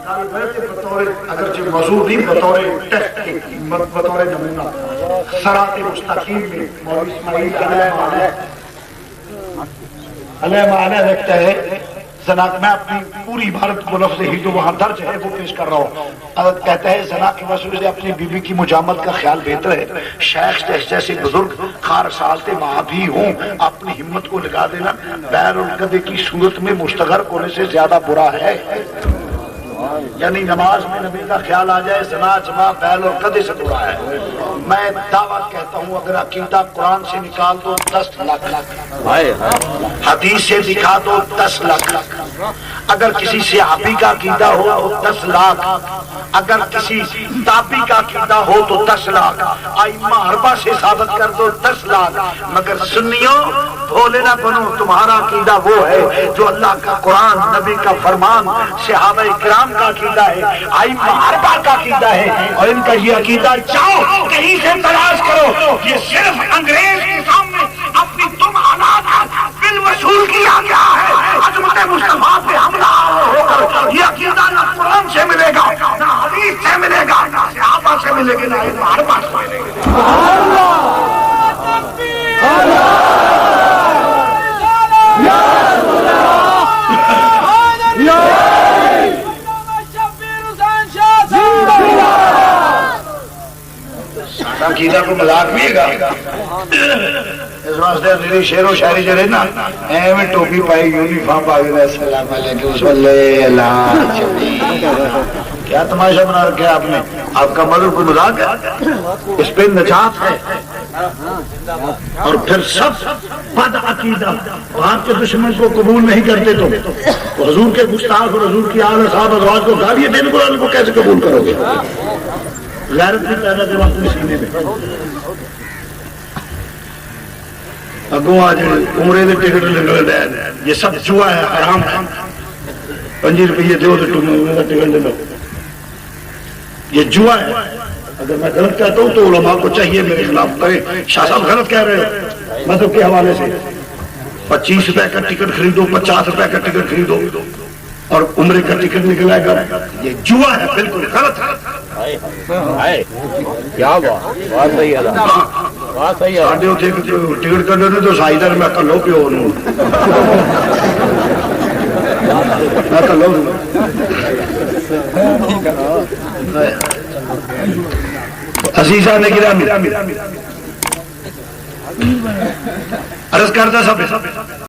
اگرچہ موضوع نہیں، بطور ٹیسٹ کے، بطور نمونہ صراط مستقیم میں مولوی اسماعیل علیہ لکھتا ہے زنا، میں اپنی پوری عبارت کو لفظ ہی جو وہاں درج ہے وہ پیش کر رہا ہوں. حضرت کہتا ہے زنا کی وجہ سے اپنی بیوی کی مجامت کا خیال بہتر ہے. شیخ جیسے بزرگ خار سالتے وہاں بھی ہوں، اپنی ہمت کو لگا دینا بیر القدے کی صورت میں مستغرق ہونے سے زیادہ برا ہے. یعنی نماز میں نبی کا خیال آ جائے، زنا جماع بیل اور قدے سے برا ہے. میں دعویٰ کہتا ہوں اگر عقیدہ قرآن سے نکال دو 10 لاکھ، حدیث سے دکھا دو 10 لاکھ، اگر کسی صحابی کا عقیدہ ہو تو 10 لاکھ، اگر کسی تابعی کا عقیدہ ہو تو 10 لاکھ، ائمہ اربعہ سے ثابت کر دو 10 لاکھ. مگر سنیوں بھولے نہ بنو، تمہارا عقیدہ وہ ہے جو اللہ کا قرآن، نبی کا فرمان، صحابہ کرام کا عقیدہ ہے، ائمہ اربعہ کا عقیدہ ہے. اور ان کا یہ عقیدہ جاؤ کہیں سے تلاش کرو، یہ صرف انگریز کے سامنے اپنی تم حالات بالوصول کیا گیا ہے. عظمت مصطفیٰ پہ حملہ ہو کر یہ عقیدہ نہ قرآن سے ملے گا، نہ حدیث سے ملے گا، نہ صحابہ سے ملے گا، نہ ائمہ اربعہ سے ملے گا. عقیدہ کو مذاق نہیں گا. اس واسطے میری شعر و شاعری جو ہے نا ایویں ٹوپی پائی یونیفارم پا کے السلام علیکم صلی اللہ کیا تماشا بنا رکھا ہے آپ نے؟ آپ کا مذہب کوئی مذاق ہے؟ اس پہ نجات ہے. اور پھر سب بد عقیدہ آپ کے دشمن کو قبول نہیں کرتے تو حضور کے گستاخ اور حضور کی آل اصحاب ازواج کو گالیاں دینے کو کیسے قبول کرو گے؟ غیرت بھی پیدا کرو اپنے سینے میں. اگوں آج عمرے کے ٹکٹ نکل رہے، یہ سب جوا ہے، حرام ہے. 5 روپیے دو تو عمرے کا ٹکٹ لے لو، یہ جوا ہے. اگر میں غلط کہتا ہوں تو علماء کو چاہیے میرے خلاف کرے، شاہ صاحب غلط کہہ رہے ہو مذہب کے حوالے سے. 25 روپے کا ٹکٹ خریدو، 50 روپے کا ٹکٹ خریدو اور عمرے کا ٹکٹ نکلائے گا، یہ جوا ہے، بالکل غلط ہے. کیا بات صحیح ہے، بات صحیح ہے. ساڈے اتنے ٹکٹ کٹنے تو سائی در میں کلو پیو میں کلو عزیزہ نے گرامی عرض کرتا سب